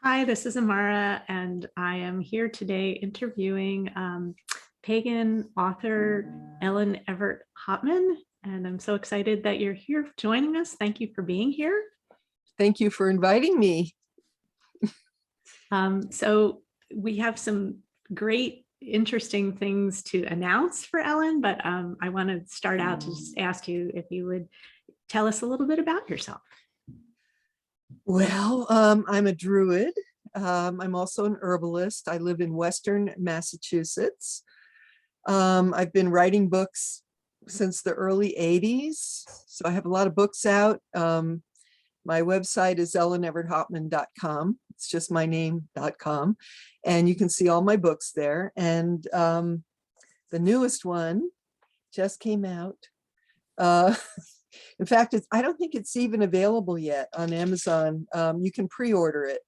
Hi, this is Amara, and I am here today interviewing pagan author Ellen Evert Hopman. And I'm so excited that you're here joining us. Thank you for being here. Thank you for inviting me. So we have some great, interesting things to announce for Ellen, but I want to start out to just ask you if you would tell us a little bit about yourself. Well, I'm a Druid. I'm also an herbalist. I live in Western Massachusetts. I've been writing books since the early 80s. So I have a lot of books out. My website is elleneverthopman.com. It's just my name.com. And you can see all my books there. And the newest one just came out. In fact, I don't think it's even available yet on Amazon. You can pre-order it,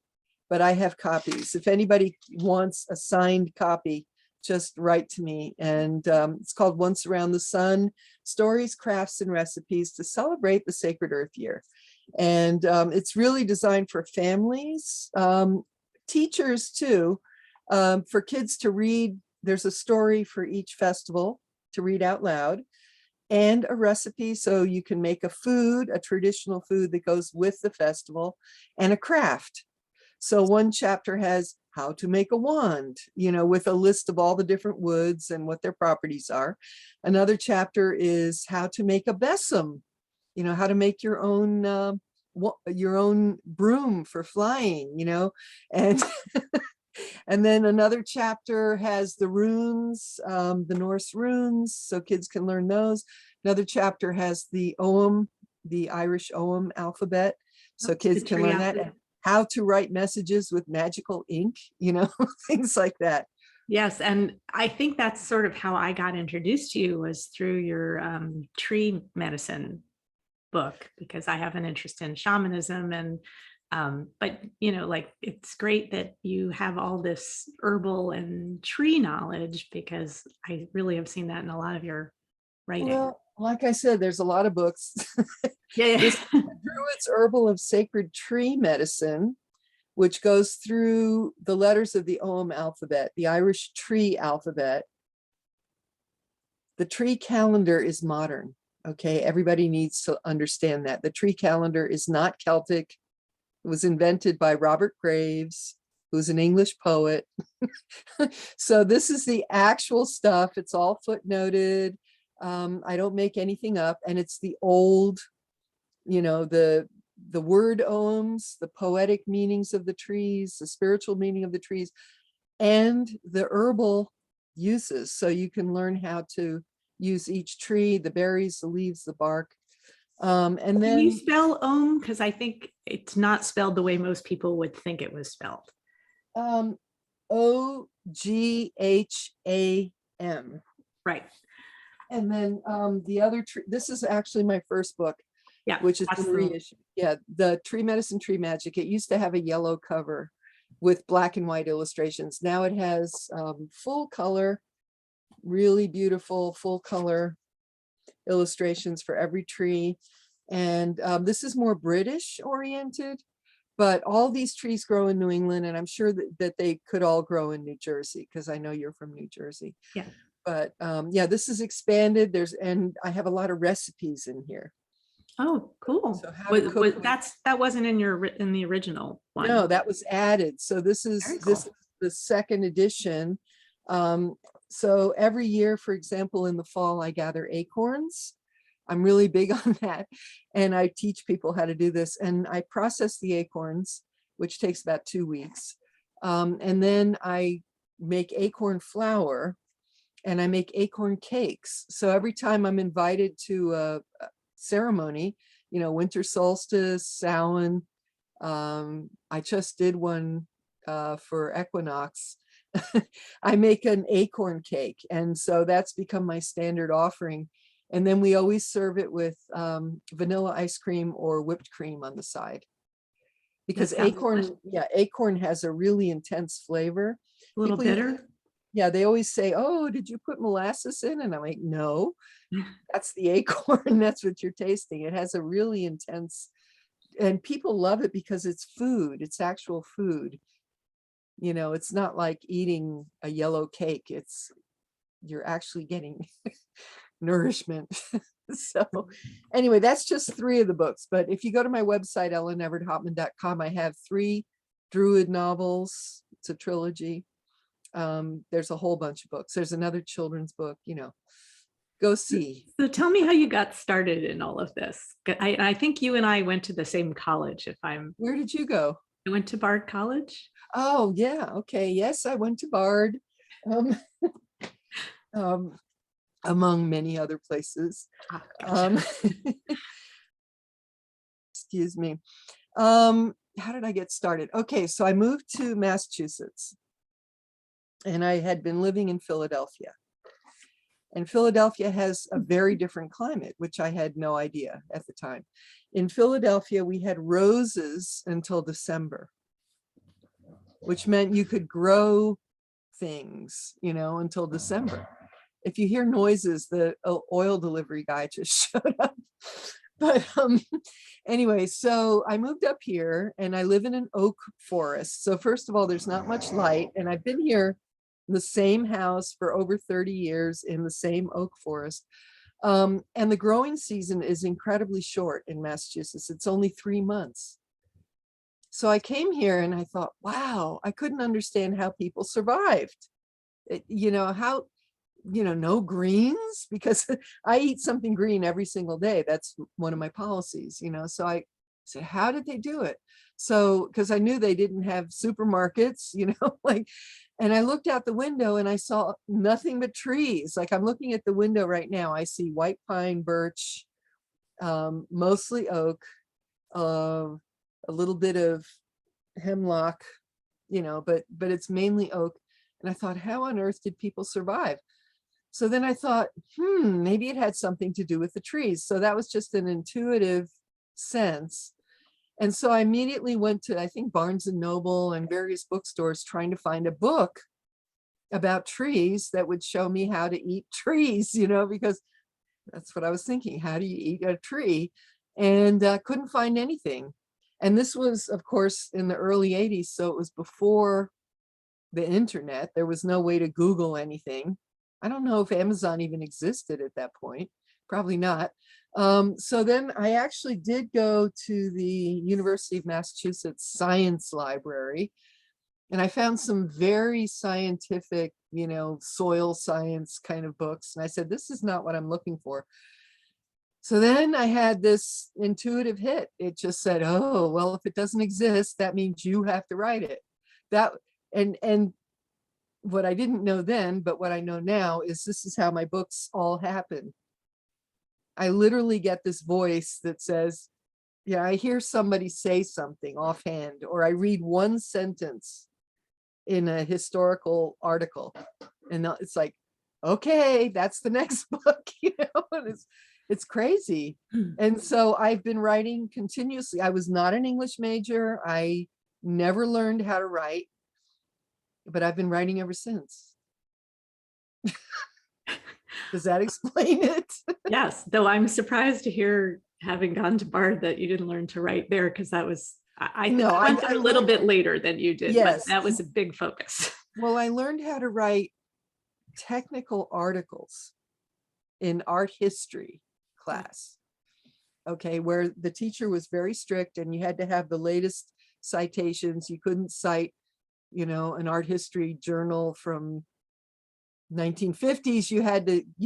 but I have copies. If anybody wants a signed copy, just write to me. And it's called Once Around the Sun, Stories, Crafts, and Recipes to Celebrate the Sacred Earth Year. And it's really designed for families, teachers too, for kids to read. There's a story for each festival to read out loud, and a recipe so you can make a food, a traditional food that goes with the festival, and a craft. So one chapter has how to make a wand, with a list of all the different woods and what their properties are. Another chapter is how to make a besom, how to make your own broom for flying, and and then another chapter has the runes, the Norse runes, so kids can learn those. Another chapter has the Ogham, the Irish Ogham alphabet, so kids can learn that. And how to write messages with magical ink, things like that. Yes, and I think that's sort of how I got introduced to you, was through your tree medicine book, because I have an interest in shamanism. And but it's great that you have all this herbal and tree knowledge, because I really have seen that in a lot of your writing. Well, like I said, there's a lot of books. Yeah. This Druid's Herbal of Sacred Tree Medicine, which goes through the letters of the Ogham alphabet, the Irish tree alphabet. The tree calendar is modern. Okay, everybody needs to understand that. The tree calendar is not Celtic. It was invented by Robert Graves, who's an English poet. So this is the actual stuff. It's all footnoted. I don't make anything up. And it's the old, the word ohms, the poetic meanings of the trees, the spiritual meaning of the trees, and the herbal uses. So you can learn how to use each tree, the berries, the leaves, the bark. And then, can you spell ohm? Because I think it's not spelled the way most people would think it was spelled. Ogham. Right. And then the other tree, this is actually my first book, which is the reissue. Yeah, the Tree Medicine, Tree Magic. It used to have a yellow cover with black and white illustrations. Now it has full color, really beautiful full color illustrations for every tree. And this is more British oriented, but all these trees grow in New England, and I'm sure that they could all grow in New Jersey, because I know you're from New Jersey. Yeah. But yeah, this is expanded. And I have a lot of recipes in here. Oh, cool. So that wasn't in the original one. No, that was added. So this is the second edition. So every year, for example, in the fall, I gather acorns. I'm really big on that. And I teach people how to do this. And I process the acorns, which takes about 2 weeks. And then I make acorn flour, and I make acorn cakes. So every time I'm invited to a ceremony, winter solstice, Samhain, I just did one for equinox. I make an acorn cake, and so that's become my standard offering. And then we always serve it with vanilla ice cream or whipped cream on the side, because acorn has a really intense flavor. A little bitter. Yeah, they always say, "Oh, did you put molasses in?" And I'm like, "No, that's the acorn. That's what you're tasting. It has a really intense and people love it because it's food, it's actual food. You know, it's not like eating a yellow cake. You're actually getting nourishment. So anyway, that's just 3 of the books. But if you go to my website, EvertHopman.com, I have 3 Druid novels. It's a trilogy. There's a whole bunch of books. There's another children's book, you know, go see. So tell me how you got started in all of this. I think you and I went to the same college. Where did you go? I went to Bard College. Oh, yeah. Okay. Yes, I went to Bard, um, among many other places. Gotcha. Excuse me. How did I get started? Okay, so I moved to Massachusetts, and I had been living in Philadelphia. And Philadelphia has a very different climate, which I had no idea at the time. In Philadelphia, we had roses until December, which meant you could grow things, you know, until December. If you hear noises, the oil delivery guy just showed up. But anyway, so I moved up here and I live in an oak forest. So first of all, there's not much light. And I've been here in the same house for over 30 years in the same oak forest. And the growing season is incredibly short in Massachusetts. It's only 3 months. So I came here and I thought, wow, I couldn't understand how people survived. You know, how, you know, no greens, because I eat something green every single day. That's one of my policies, you know. So I said, how did they do it? So, because I knew they didn't have supermarkets, you know, like, and I looked out the window and I saw nothing but trees. Like I'm looking at the window right now, I see white pine, birch, mostly oak, a little bit of hemlock, you know, but it's mainly oak. And I thought, how on earth did people survive? So then I thought, maybe it had something to do with the trees. So that was just an intuitive sense. And so I immediately went to, I think, Barnes and Noble and various bookstores trying to find a book about trees that would show me how to eat trees, you know, because that's what I was thinking. How do you eat a tree? And couldn't find anything. And this was, of course, in the early 80s. So it was before the internet. There was no way to Google anything. I don't know if Amazon even existed at that point. Probably not. So then I actually did go to the University of Massachusetts Science Library, and I found some very scientific, you know, soil science kind of books. And I said, this is not what I'm looking for. So then I had this intuitive hit. It just said, oh, well, if it doesn't exist, that means you have to write it. And what I didn't know then, but what I know now is this is how my books all happen. I literally get this voice that says, yeah, I hear somebody say something offhand, or I read one sentence in a historical article, and it's like, okay, that's the next book, you know, and it's crazy. And so I've been writing continuously. I was not an English major. I never learned how to write, but I've been writing ever since. Does that explain it? Yes, though I'm surprised to hear, having gone to Bard, that you didn't learn to write there, because that was, I went there a little bit later than you did, yes, but that was a big focus. Well, I learned how to write technical articles in art history class. Okay, where the teacher was very strict and you had to have the latest citations. You couldn't cite, you know, an art history journal from 1950s. You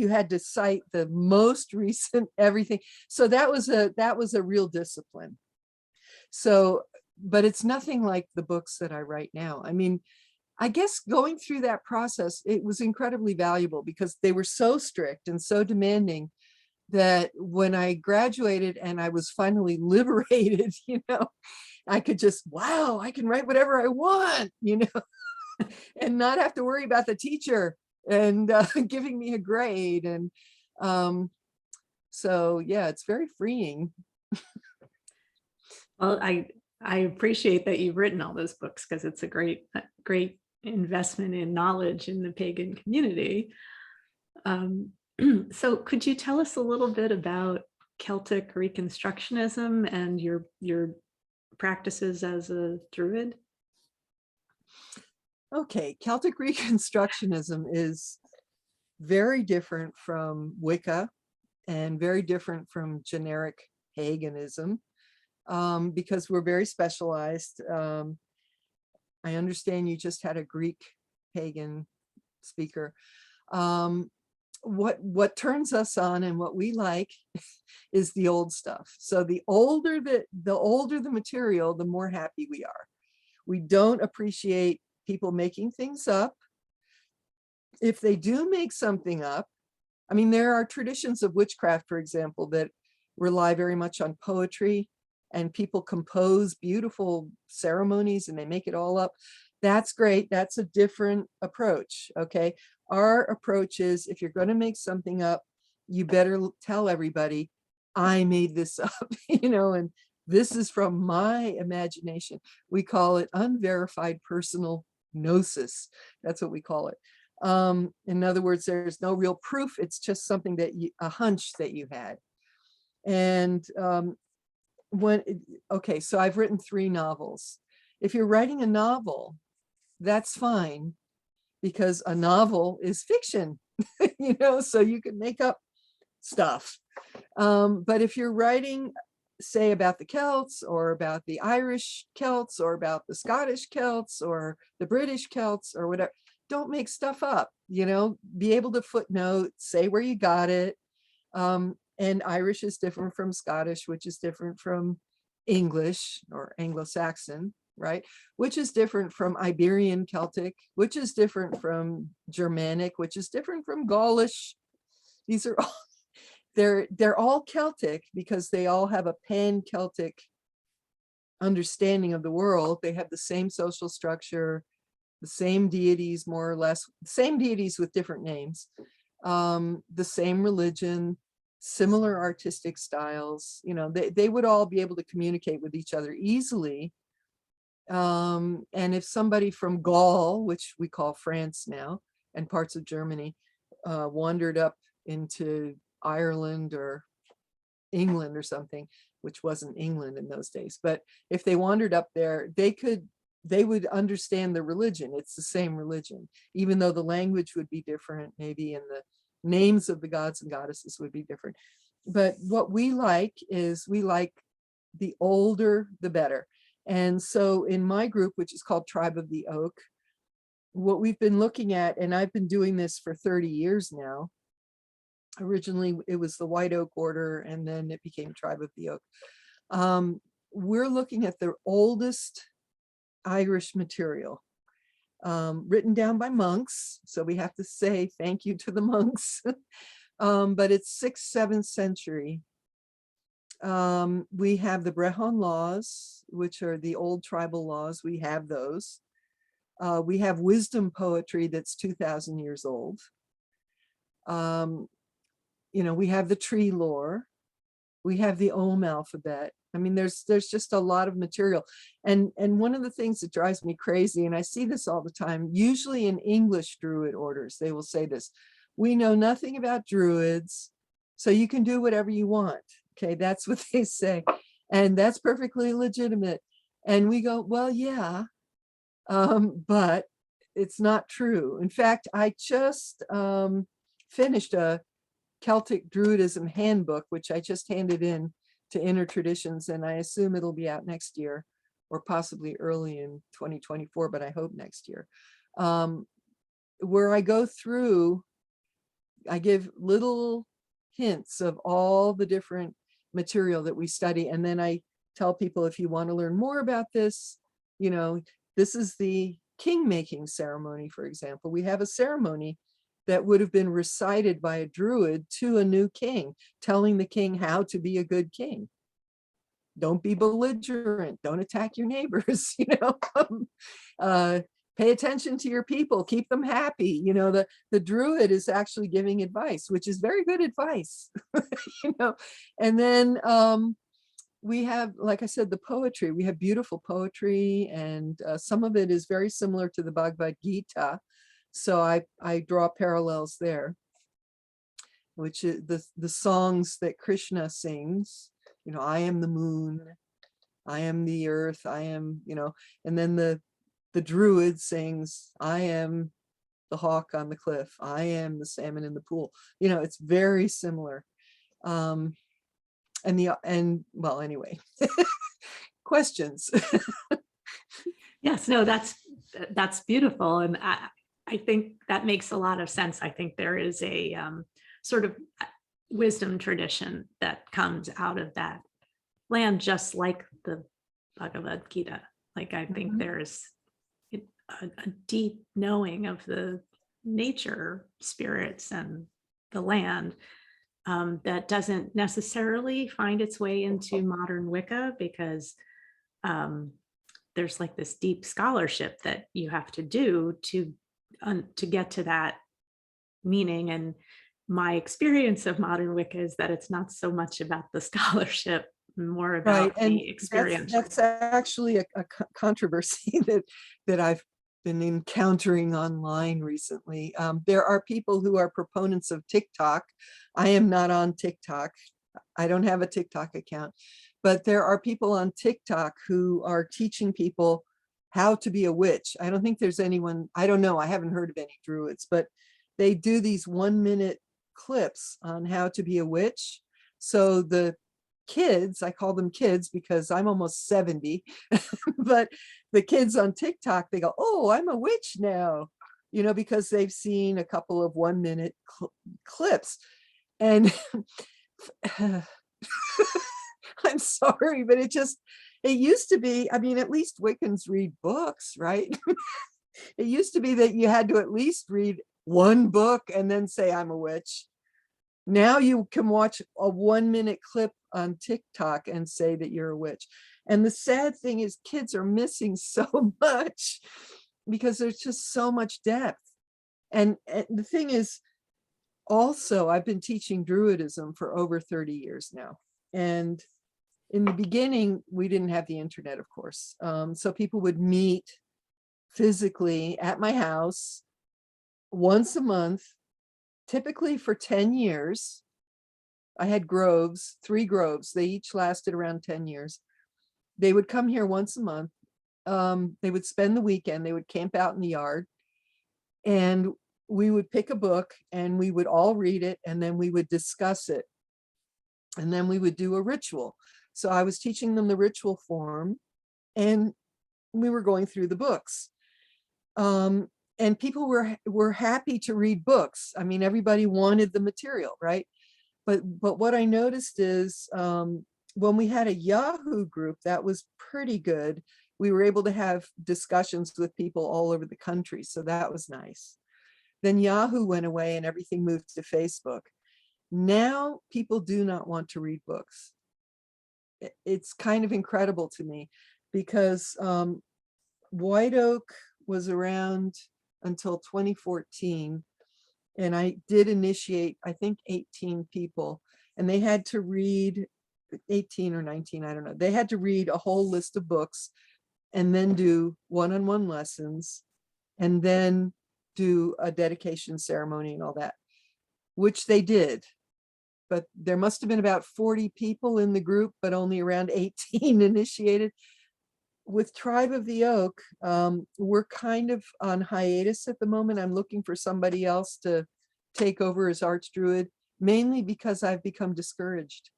had to cite the most recent everything. So that was a real discipline. So, but it's nothing like the books that I write now. I mean, I guess going through that process, it was incredibly valuable because they were so strict and so demanding that when I graduated and I was finally liberated, you know, I could just, wow, I can write whatever I want, you know, and not have to worry about the teacher and giving me a grade. And so, yeah, it's very freeing. Well, I appreciate that you've written all those books, because it's a great investment in knowledge in the pagan community. So could you tell us a little bit about Celtic Reconstructionism and your practices as a Druid? Okay, Celtic Reconstructionism is very different from Wicca and very different from generic paganism, because we're very specialized. I understand you just had a Greek pagan speaker. What turns us on and what we like is the old stuff. So the older the material, the more happy we are. We don't appreciate people making things up. If they do make something up, I mean, there are traditions of witchcraft, for example, that rely very much on poetry, and people compose beautiful ceremonies and they make it all up. That's great. That's a different approach. Okay. Our approach is, if you're going to make something up, you better tell everybody, I made this up, and this is from my imagination. We call it unverified personal gnosis. That's what we call it. In other words, there's no real proof. It's just something that a hunch that you had. And okay, so I've written 3 novels. If you're writing a novel, that's fine, because a novel is fiction, so you can make up stuff. But if you're writing, say, about the Celts or about the Irish Celts or about the Scottish Celts or the British Celts or whatever, don't make stuff up, be able to footnote, say where you got it. And Irish is different from Scottish, which is different from English or Anglo-Saxon, right? Which is different from Iberian Celtic, which is different from Germanic, which is different from Gaulish. These are all, they're all Celtic because they all have a pan-Celtic understanding of the world. They have the same social structure, the same deities, more or less, same deities with different names, the same religion, similar artistic styles. They would all be able to communicate with each other easily. And if somebody from Gaul, which we call France now, and parts of Germany, wandered up into Ireland or England or something, which wasn't England in those days, but if they wandered up there, they would understand the religion. It's the same religion, even though the language would be different, maybe, and the names of the gods and goddesses would be different. But what we like is, we like the older, the better. And so in my group, which is called Tribe of the Oak, what we've been looking at, and I've been doing this for 30 years now. Originally, it was the White Oak Order, and then it became Tribe of the Oak. We're looking at the oldest Irish material, written down by monks. So we have to say thank you to the monks. But it's 6th, 7th century. We have the Brehon laws, which are the old tribal laws. We have those. We have wisdom poetry that's 2,000 years old. We have the tree lore. We have the Ogham alphabet. I mean, there's just a lot of material. And one of the things that drives me crazy, and I see this all the time, usually in English Druid orders, they will say this: we know nothing about Druids, so you can do whatever you want. Okay, that's what they say. And that's perfectly legitimate. And we go, well, yeah, but it's not true. In fact, I just finished a Celtic Druidism handbook, which I just handed in to Inner Traditions, and I assume it'll be out next year, or possibly early in 2024, but I hope next year, where I go through, I give little hints of all the different material that we study, and then I tell people, if you want to learn more about this, this is the king-making ceremony, for example. We have a ceremony that would have been recited by a Druid to a new king, telling the king how to be a good king. Don't be belligerent. Don't attack your neighbors. Pay attention to your people. Keep them happy. The Druid is actually giving advice, which is very good advice. And then we have, like I said, the poetry. We have beautiful poetry, and some of it is very similar to the Bhagavad Gita. So I draw parallels there. which is the songs that Krishna sings, you know, I am the moon, I am the earth, I am, you know, and then the Druid sings, I am the hawk on the cliff, I am the salmon in the pool. You know, it's very similar. And well, anyway, questions. Yes, no, that's beautiful. And I think that makes a lot of sense. I think there is a sort of wisdom tradition that comes out of that land, just like the Bhagavad Gita. Like, I think there's a deep knowing of the nature spirits and the land that doesn't necessarily find its way into modern Wicca, because there's like this deep scholarship that you have to do to get to that meaning. And my experience of modern Wicca is that it's not so much about the scholarship, more about the experience. That's actually a controversy that I've been encountering online recently. There are people who are proponents of TikTok. I am not on TikTok. I don't have a TikTok account, but there are people on TikTok who are teaching people how to be a witch. I don't think there's anyone, I don't know, I haven't heard of any Druids, but they do these 1-minute clips on how to be a witch. So the kids, I call them kids because I'm almost 70, but the kids on TikTok, they go, oh, I'm a witch now, you know, because they've seen a couple of 1-minute clips. And I'm sorry, but it used to be, I mean, at least Wiccans read books, right? It used to be that you had to at least read one book and then say, I'm a witch. Now you can watch a 1-minute clip on TikTok and say that you're a witch. And the sad thing is kids are missing so much because there's just so much depth. And the thing is, also, I've been teaching Druidism for over 30 years now. And in the beginning, we didn't have the internet, of course. So people would meet physically at my house once a month, typically for 10 years. I had groves, 3 groves. They each lasted around 10 years. They would come here once a month. They would spend the weekend. They would camp out in the yard. And we would pick a book and we would all read it, and then we would discuss it. And then we would do a ritual. So I was teaching them the ritual form, and we were going through the books. And people were happy to read books. I mean, everybody wanted the material, right? But what I noticed is when we had a Yahoo group, that was pretty good. We were able to have discussions with people all over the country. So that was nice. Then Yahoo went away and everything moved to Facebook. Now people do not want to read books. It's kind of incredible to me because White Oak was around until 2014. And I did initiate, I think, 18 people, and they had to read 18 or 19, I don't know. They had to read a whole list of books and then do one-on-one lessons and then do a dedication ceremony and all that, which they did. But there must have been about 40 people in the group, but only around 18 initiated. With Tribe of the Oak, we're kind of on hiatus at the moment. I'm looking for somebody else to take over as Archdruid, mainly because I've become discouraged.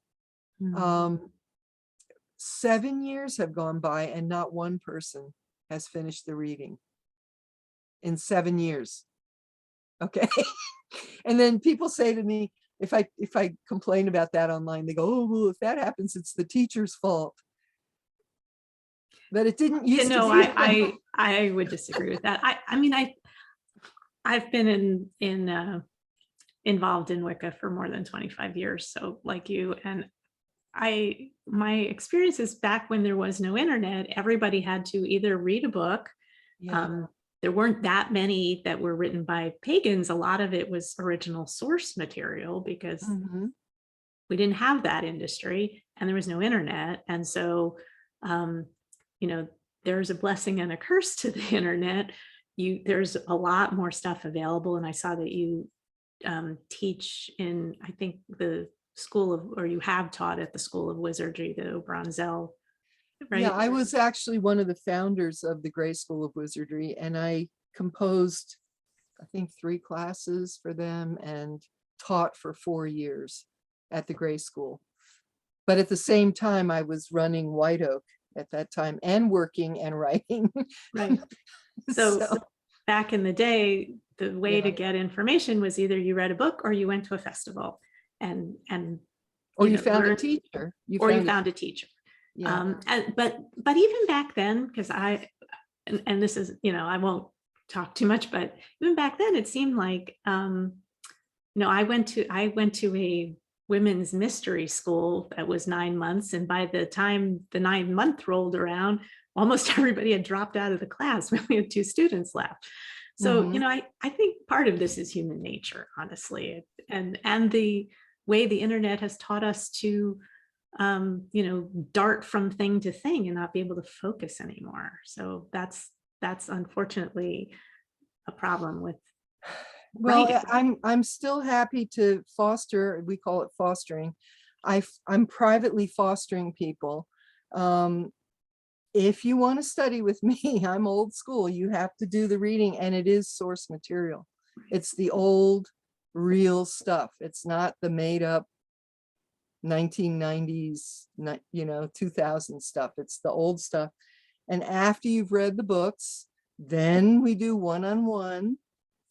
7 years have gone by and not one person has finished the reading in 7 years. Okay. And then people say to me, if I complain about that online, they go, oh, well, if that happens, it's the teacher's fault. But it didn't used to be. I would disagree with that. I mean, I've been involved in Wicca for more than 25 years. So like you, and my experience is back when there was no internet, everybody had to either read a book. Yeah. There weren't that many that were written by pagans. A lot of it was original source material because we didn't have that industry and there was no internet. And so, you know, there's a blessing and a curse to the internet. There's a lot more stuff available. And I saw that you teach in, I think, the school of, or you have taught at the School of Wizardry, the Oberon, right? Yeah, I was actually one of the founders of the Gray School of Wizardry, and I composed, I think, 3 classes for them and taught for 4 years at the Gray School. But at the same time, I was running White Oak at that time and working and writing. Right. So back in the day, the way to get information was either you read a book or you went to a festival and or you found a teacher. You found a teacher. Yeah. But even back then, because and this is, I won't talk too much, but even back then it seemed like, I went to a women's mystery school that was 9 months. And by the time the 9-month rolled around, almost everybody had dropped out of the class. We only had 2 students left. So, I think part of this is human nature, honestly, and the way the internet has taught us to, dart from thing to thing and not be able to focus anymore. So that's unfortunately a problem with. Well, I'm still happy to foster, we call it fostering. I'm privately fostering people. If you want to study with me, I'm old school. You have to do the reading, and it is source material. It's the old, real stuff. It's not the made up 1990s, 2000 stuff. It's the old stuff. And after you've read the books, then we do one-on-one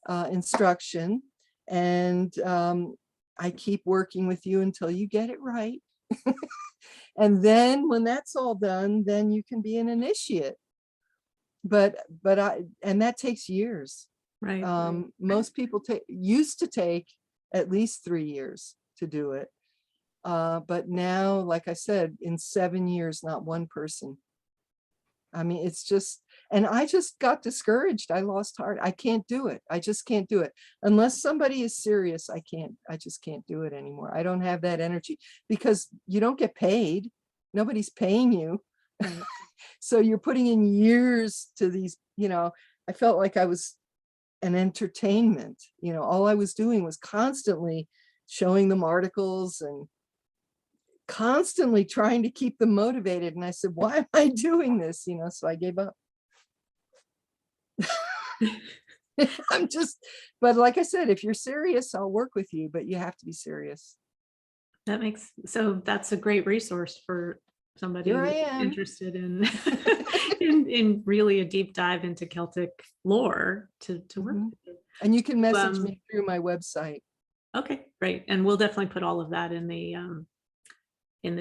instruction, and I keep working with you until you get it right. And then when that's all done, then you can be an initiate. But that takes years. Right. Most people used to take at least 3 years to do it. But now, like I said, in 7 years, not one person. I mean, it's just, and I just got discouraged. I lost heart. I can't do it. I just can't do it. Unless somebody is serious, I just can't do it anymore. I don't have that energy because you don't get paid. Nobody's paying you. Right. So you're putting in years to these, I felt like I was an entertainment. All I was doing was constantly showing them articles and constantly trying to keep them motivated. And I said, why am I doing this? So I gave up. But like I said, if you're serious, I'll work with you, but you have to be serious. So that's a great resource for somebody interested in, in really a deep dive into Celtic lore to work with you. And you can message me through my website. Okay, great. And we'll definitely put all of that in the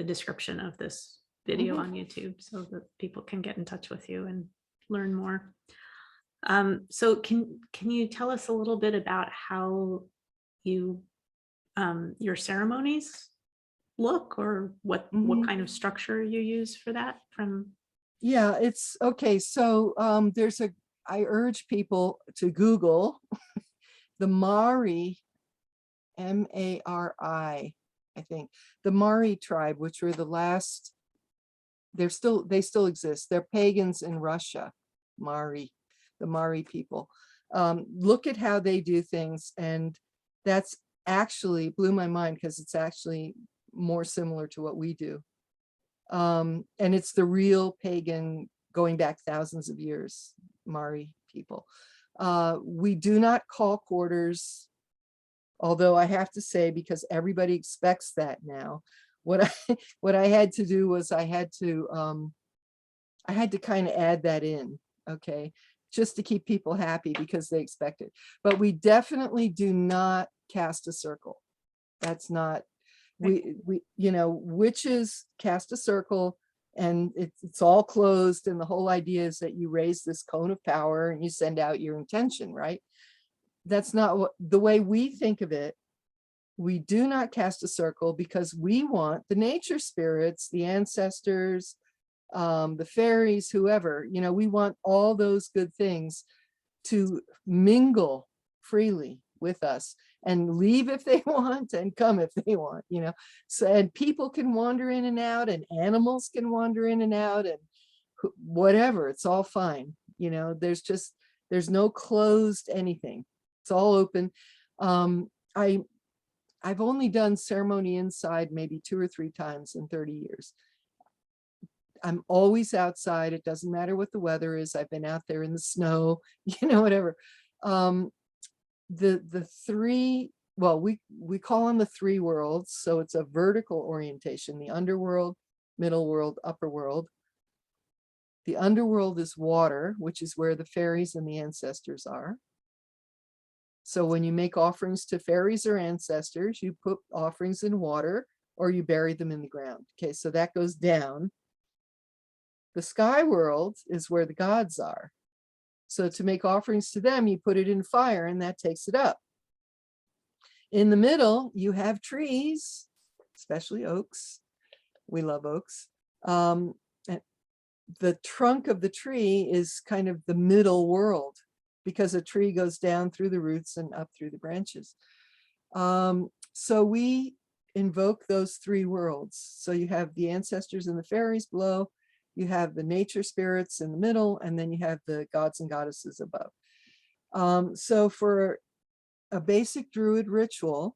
description of this video on YouTube so that people can get in touch with you and learn more. So can you tell us a little bit about how you your ceremonies look, or what kind of structure you use for that? Yeah, it's okay. So I urge people to Google the Mari, M-A-R-I, I think, the Mari tribe, which were the last, they still exist. They're pagans in Russia, the Mari people. Look at how they do things. And that's actually blew my mind because it's actually more similar to what we do. And it's the real pagan going back thousands of years, Mari people. We do not call quarters. Although I have to say, because everybody expects that now, what I had to do was I had to kind of add that in, okay, just to keep people happy because they expect it. But we definitely do not cast a circle. That's not, witches cast a circle and it's all closed, and the whole idea is that you raise this cone of power and you send out your intention, right? That's not the way we think of it. We do not cast a circle because we want the nature spirits, the ancestors, the fairies, whoever, we want all those good things to mingle freely with us and leave if they want and come if they want, So, and people can wander in and out, and animals can wander in and out, and whatever, it's all fine. There's no closed anything. It's all open. I've only done ceremony inside maybe 2 or 3 times in 30 years. I'm always outside. It doesn't matter what the weather is. I've been out there in the snow, whatever. The three, well, we call them the three worlds. So it's a vertical orientation, the underworld, middle world, upper world. The underworld is water, which is where the fairies and the ancestors are. So when you make offerings to fairies or ancestors, you put offerings in water or you bury them in the ground. Okay, so that goes down. The sky world is where the gods are. So to make offerings to them, you put it in fire and that takes it up. In the middle, you have trees, especially oaks. We love oaks. The trunk of the tree is kind of the middle world because a tree goes down through the roots and up through the branches. So we invoke those three worlds. So you have the ancestors and the fairies below, you have the nature spirits in the middle, and then you have the gods and goddesses above. So for a basic Druid ritual,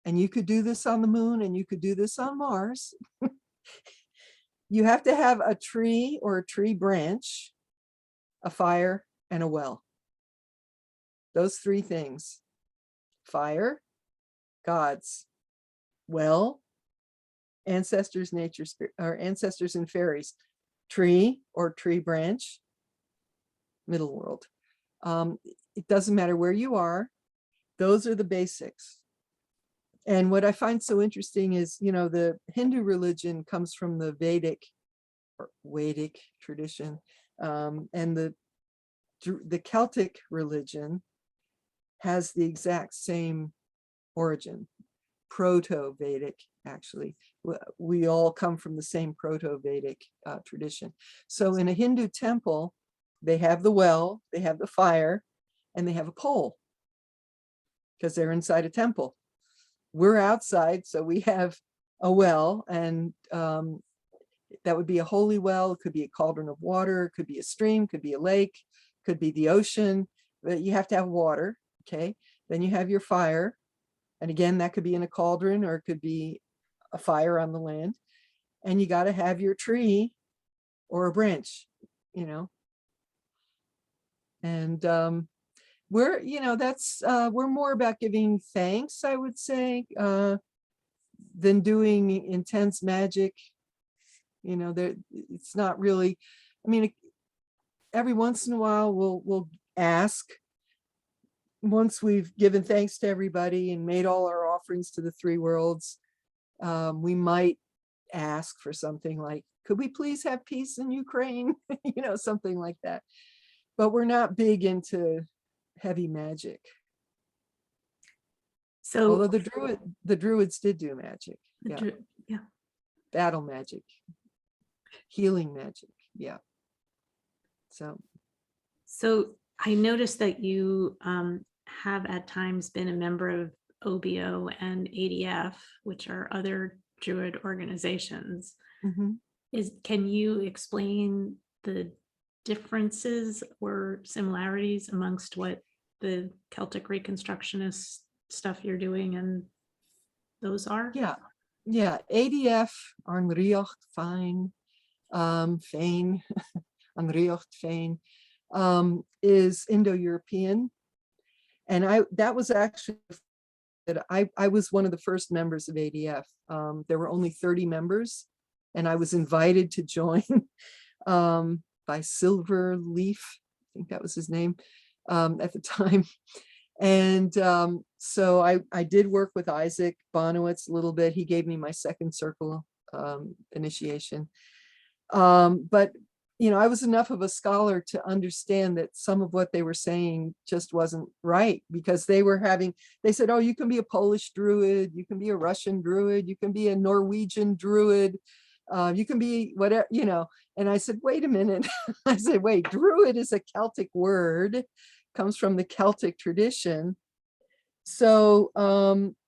and you could do this on the moon and you could do this on Mars, you have to have a tree or a tree branch, a fire, and a well. Those three things: fire, gods, well, ancestors, nature spirit, or ancestors and fairies, tree or tree branch, middle world. It doesn't matter where you are. Those are the basics. And what I find so interesting is, the Hindu religion comes from the Vedic tradition, and the Celtic religion has the exact same origin, Proto-Vedic, actually. We all come from the same Proto-Vedic tradition. So in a Hindu temple, they have the well, they have the fire, and they have a pole because they're inside a temple. We're outside, so we have a well, and that would be a holy well. It could be a cauldron of water, it could be a stream, could be a lake, could be the ocean, but you have to have water, okay? Then you have your fire, and again, that could be in a cauldron or it could be a fire on the land, and you got to have your tree or a branch, and we're we're more about giving thanks, I would say, than doing intense magic. It's not really, every once in a while we'll ask, once we've given thanks to everybody and made all our offerings to the three worlds, we might ask for something like, could we please have peace in Ukraine? Something like that. But we're not big into heavy magic. So although the Druids did do magic. Yeah. Battle magic, healing magic. Yeah. So I noticed that you have at times been a member of Obo and ADF, which are other Druid organizations. Can you explain the differences or similarities amongst what the Celtic Reconstructionist stuff you're doing and those are? Yeah. ADF, An Riocht Fein, Fein, An Riocht Fein, is Indo-European. And that was actually that I was one of the first members of ADF. There were only 30 members, and I was invited to join by Silver Leaf, I think that was his name at the time. And so I did work with Isaac Bonowitz a little bit. He gave me my second circle initiation. But I was enough of a scholar to understand that some of what they were saying just wasn't right, because they said, oh, you can be a Polish Druid, you can be a Russian Druid, you can be a Norwegian Druid, you can be whatever, and I said, wait a minute. I said, wait, Druid is a Celtic word, comes from the Celtic tradition. So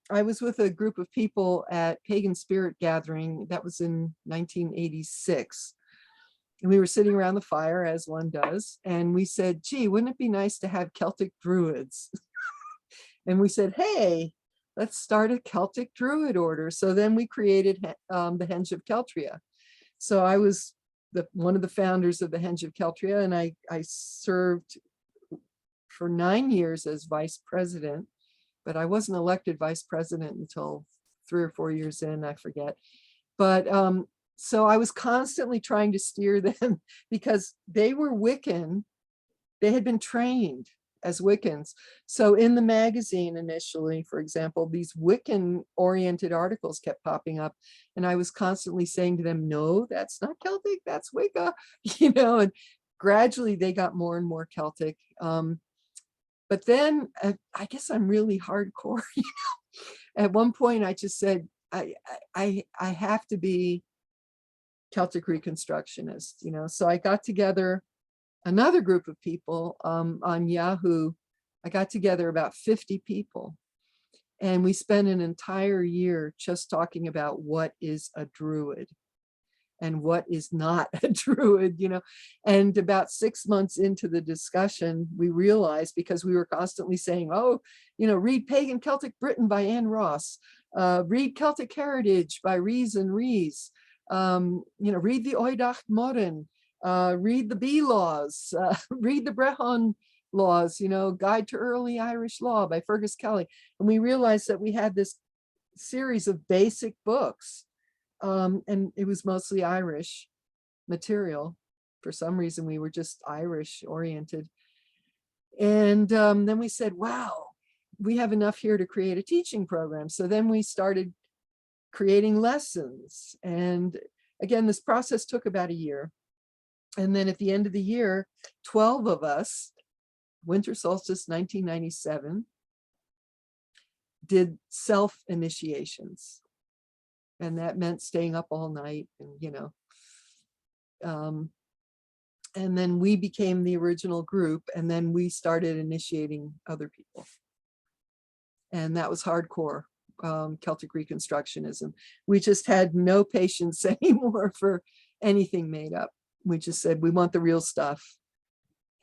I was with a group of people at Pagan Spirit Gathering. That was in 1986. And we were sitting around the fire, as one does. And we said, gee, wouldn't it be nice to have Celtic Druids? And we said, hey, let's start a Celtic Druid order. So then we created the Henge of Keltria. So I was one of the founders of the Henge of Keltria, and I served for 9 years as vice president, but I wasn't elected vice president until 3 or 4 years in, I forget. But so I was constantly trying to steer them because they were Wiccan. They had been trained as Wiccans. So in the magazine initially, for example, these Wiccan oriented articles kept popping up. And I was constantly saying to them, no, that's not Celtic, that's Wicca, you know, and gradually they got more and more Celtic. But then I guess I'm really hardcore, you know. At one point I just said, I have to be Celtic Reconstructionist, you know. So I got together another group of people on Yahoo. I got together about 50 people, and we spent an entire year just talking about what is a Druid and what is not a Druid, you know. And about 6 months into the discussion, we realized, because we were constantly saying, oh, you know, read Pagan Celtic Britain by Anne Ross, read Celtic Heritage by Rees and Rees, you know, read the Oidach Modern, read the Bee Laws, read the Brehon Laws, you know, Guide to Early Irish Law by Fergus Kelly. And we realized that we had this series of basic books, and it was mostly Irish material. For some reason, we were just Irish oriented. And then we said, wow, we have enough here to create a teaching program. So then we started creating lessons. And again, this process took about a year. And then at the end of the year, 12 of us, winter solstice 1997, did self-initiations. And that meant staying up all night, and, you know. And then we became the original group, and then we started initiating other people. And that was hardcore Celtic Reconstructionism. We just had no patience anymore for anything made up. We just said, we want the real stuff.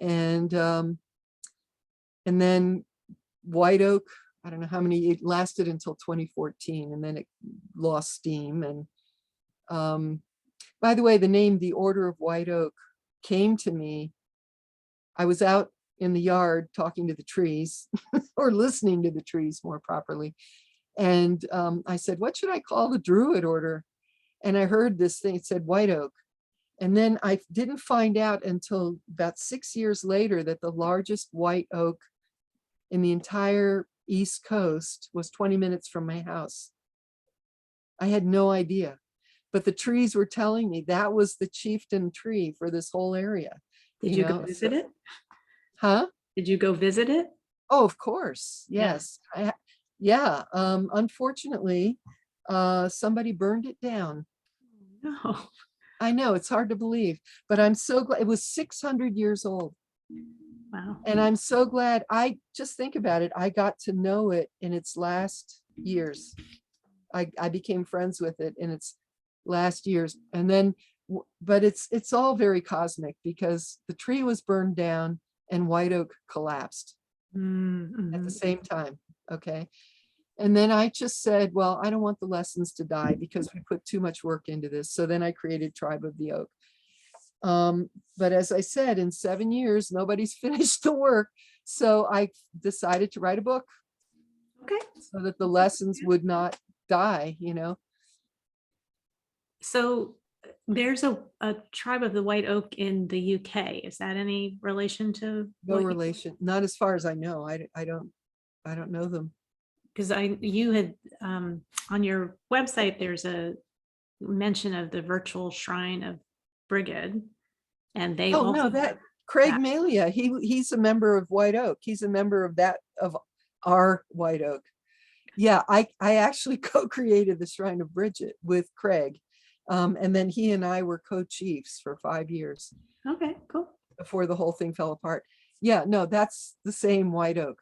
And then White Oak, I don't know how many, it lasted until 2014, and then it lost steam. And by the way, the name, the Order of White Oak, came to me. I was out in the yard talking to the trees, or listening to the trees more properly. And I said, what should I call the Druid order? And I heard this thing, it said White Oak. And then I didn't find out until about 6 years later that the largest white oak in the entire East Coast was 20 minutes from my house. I had no idea, but the trees were telling me that was the chieftain tree for this whole area. Did you go visit it? Huh? Did you go visit it? Oh, of course. Yes. Yeah. Unfortunately, somebody burned it down. No. I know, it's hard to believe, but I'm so glad. It was 600 years old. Wow. And I'm so glad. I just think about it. I got to know it in its last years. I became friends with it in its last years. And then, but it's all very cosmic, because the tree was burned down and White Oak collapsed at the same time. Okay. And then I just said, well, I don't want the lessons to die, because we put too much work into this. So then I created Tribe of the Oak. But as I said, in 7 years, nobody's finished the work. So I decided to write a book. Okay. So that the lessons would not die, you know. So there's a Tribe of the White Oak in the UK. Is that any relation to? No relation, not as far as I know. I don't know them. Because you had on your website, there's a mention of the virtual shrine of Brigid, and they Oh no, that Craig Malia, he's a member of White Oak. He's a member of our White Oak. Yeah, I actually co-created the Shrine of Bridget with Craig, and then he and I were co-chiefs for 5 years. Okay, cool. Before the whole thing fell apart. Yeah, no, that's the same White Oak.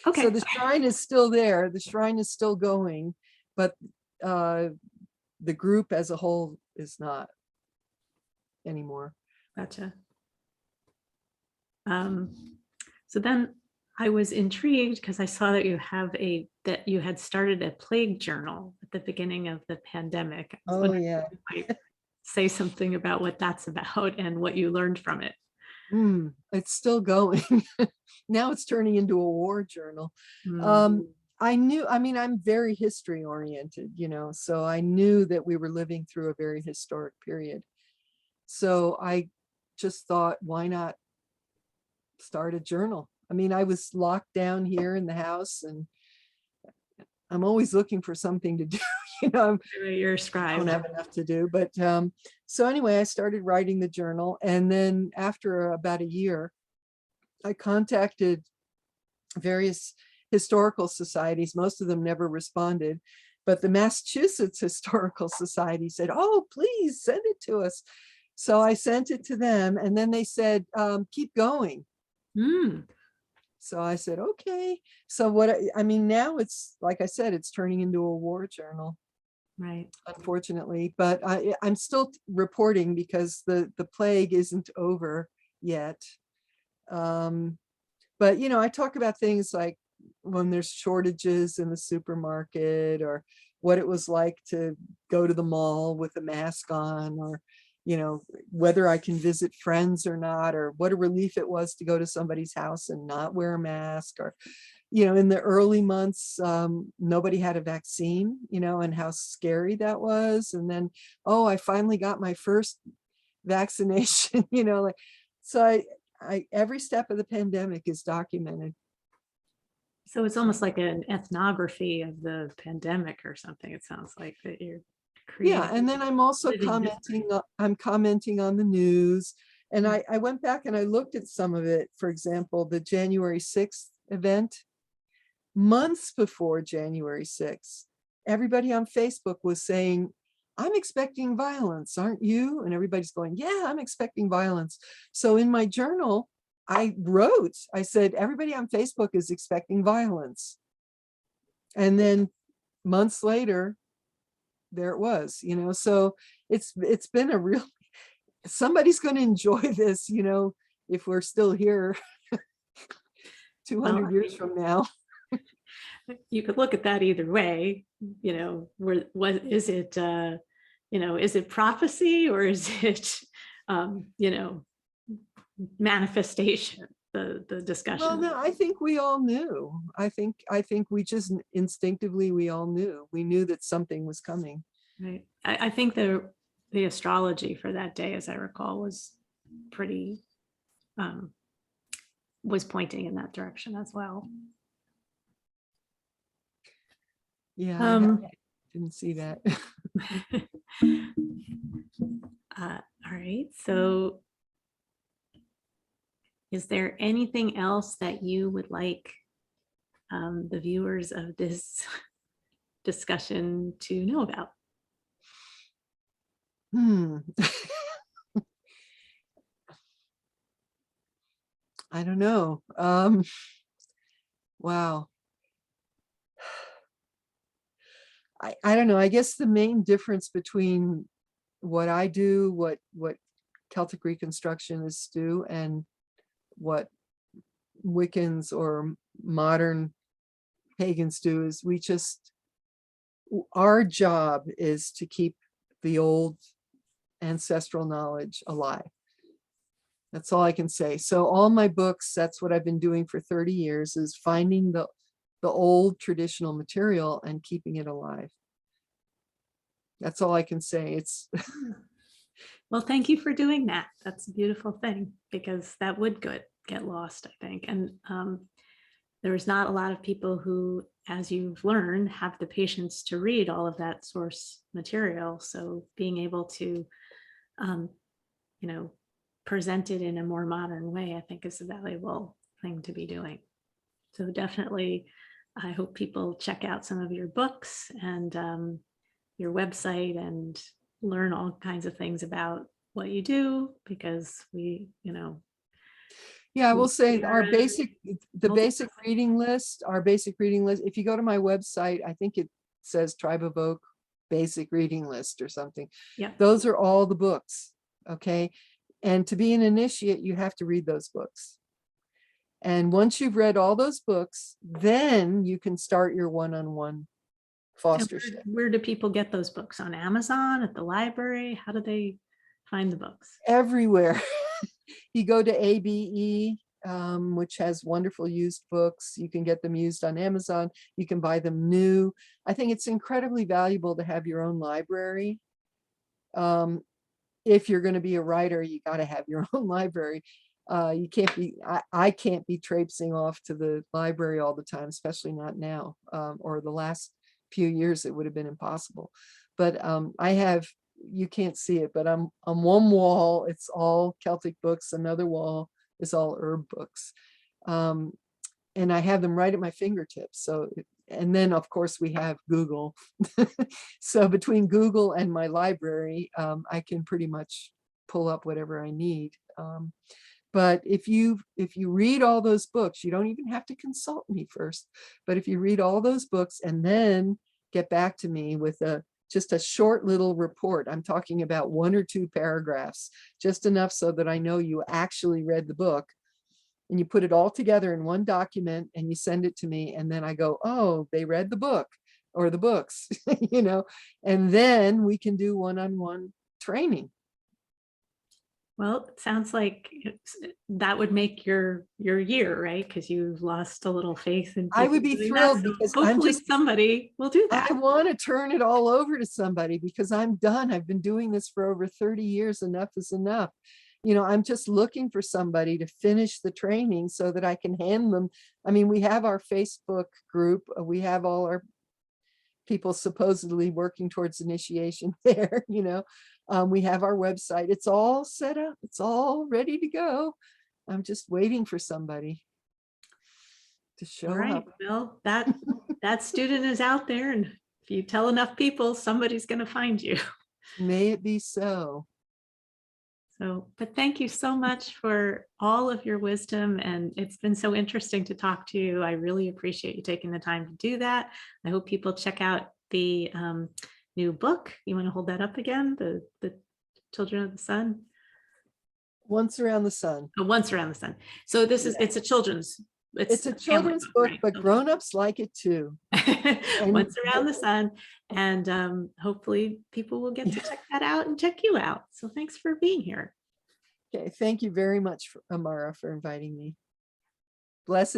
Okay. So the shrine is still there. The shrine is still going, but the group as a whole is not anymore. Gotcha. So then I was intrigued because I saw that that you had started a plague journal at the beginning of the pandemic. I was Oh, wondering yeah. if you might say something about what that's about and what you learned from it. It's still going. Now it's turning into a war journal. Mm, Um, I'm very history oriented, so I knew that we were living through a very historic period. So I just thought, why not start a journal? I mean, I was locked down here in the house and I'm always looking for something to do. you're a I don't scribe. have enough to do. But so anyway, I started writing the journal. And then after about a year, I contacted various historical societies. Most of them never responded. But the Massachusetts Historical Society said, oh, please send it to us. So I sent it to them. And then they said, keep going. Mm, So I said, okay. So now it's, like I said, it's turning into a war journal, right. unfortunately, but I'm still reporting because the plague isn't over yet. But I talk about things like when there's shortages in the supermarket, or what it was like to go to the mall with a mask on, or whether I can visit friends or not, or what a relief it was to go to somebody's house and not wear a mask, or in the early months, nobody had a vaccine, and how scary that was. And then, oh, I finally got my first vaccination, like, so I every step of the pandemic is documented. So it's almost like an ethnography of the pandemic or something. It sounds like that you're Yeah, creating and then I'm also living history. I'm commenting on the news. And I went back and I looked at some of it. For example, the January 6th event, months before January 6th, everybody on Facebook was saying, I'm expecting violence, aren't you? And everybody's going, yeah, I'm expecting violence. So in my journal, I said, everybody on Facebook is expecting violence. And then months later, there it was, so it's been a real, somebody's going to enjoy this, if we're still here 200 Well, years from now. you could look at that either way, what is it, is it prophecy or is it, manifestation, the Well, discussion, no, I think we all knew. I think we just instinctively, we all knew. We knew that something was coming. right? I think the astrology for that day, as I recall, was pretty, was pointing in that direction as well. Yeah, I didn't see that. All right, so is there anything else that you would like the viewers of this discussion to know about? I don't know. Wow. I don't know. I guess the main difference between what I do, what Celtic Reconstructionists do, and what Wiccans or modern pagans do is our job is to keep the old ancestral knowledge alive. That's all I can say. So all my books, that's what I've been doing for 30 years, is finding the old traditional material and keeping it alive. That's all I can say. It's Well, thank you for doing that. That's a beautiful thing, because that would get lost, I think. And there's not a lot of people who, as you've learned, have the patience to read all of that source material. So being able to, present it in a more modern way, I think is a valuable thing to be doing. So definitely, I hope people check out some of your books and your website and learn all kinds of things about what you do, because yeah, I will say multi- basic reading list, if you go to my website, I think it says Tribe of Oak basic reading list or something. Yeah. Those are all the books. Okay. And to be an initiate, you have to read those books. And once you've read all those books, then you can start your one-on-one And fostership. where do people get those books? On Amazon, at the library? How do they find the books? Everywhere. You go to ABE, which has wonderful used books. You can get them used on Amazon. You can buy them new. I think it's incredibly valuable to have your own library. If you're going to be a writer, you got to have your own library. You can't be, I can't be traipsing off to the library all the time, especially not now, or the last few years, it would have been impossible. But I have, you can't see it, but on one wall, it's all Celtic books. Another wall is all herb books. And I have them right at my fingertips. So, and then of course we have Google. So between Google and my library, I can pretty much pull up whatever I need. But if you read all those books, you don't even have to consult me first. But if you read all those books and then get back to me with just a short little report, I'm talking about 1 or 2 paragraphs, just enough so that I know you actually read the book, and you put it all together in one document and you send it to me, and then I go, oh, they read the book or the books, you know, and then we can do one-on-one training. Well, it sounds like that would make your year, right? Because you've lost a little faith in I would people be doing that. thrilled So because hopefully somebody will do that. I want to turn it all over to somebody because I'm done. I've been doing this for over 30 years. Enough is enough. You know, I'm just looking for somebody to finish the training so that I can hand them. I mean, we have our Facebook group. We have all our people supposedly working towards initiation there, you know. We have our website. It's all set up. It's all ready to go. I'm just waiting for somebody to show All right. up. Well, that student is out there, and if you tell enough people, somebody's going to find you. May it be so. So, but thank you so much for all of your wisdom, and it's been so interesting to talk to you. I really appreciate you taking the time to do that. I hope people check out the new book. You want to hold that up again? The Children of the Sun? Once Around the Sun. Oh, Once Around the Sun. So this is, it's a children's, It's a family children's book, right? but grown-ups like it too. Once Around the Sun. And hopefully people will get to check that out and check you out. So thanks for being here. Okay, thank you very much, Amara, for inviting me. Blessed